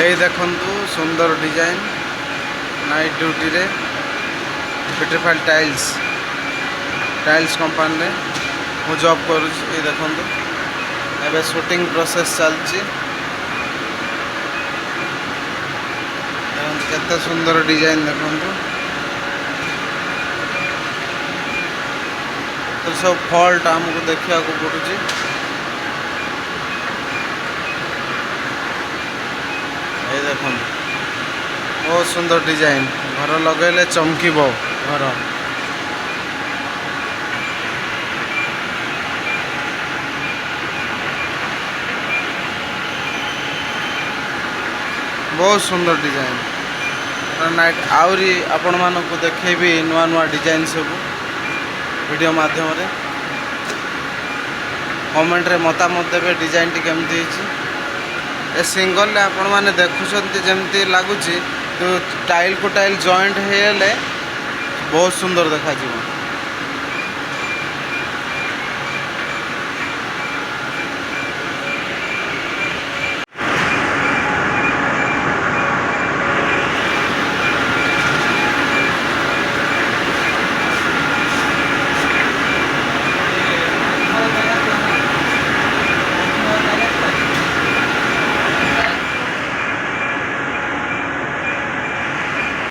এই দেখন্তু সুন্দর design night duty रे विट्रीफाइल टाइल्स कंपनी रे मु जॉब करू। ये देखନ୍ତୁ एबे शूटिंग प्रोसेस चलची। केते सुंदर डिजाइन देखନ୍ତୁ। तो सब फॉल्ट हमको देखा पड़ुची। ये देखନ୍ତୁ बहुत सुंदर डिजाइन घर लगेले चमकीब घर। बहुत सुंदर डिजाइन नाइट आउरी आपण मानक देखेबी नुआ नुआ डिजाइन सब वीडियो माध्यम रे। कमेंट रे मतामत देबे डिजाइन टी केमती हिची। ए सिंगल ले आपण माने देखुछंती जेमती लागुची तो टाइल को टाइल जॉइंट हेले बहुत सुंदर देखा जीवो।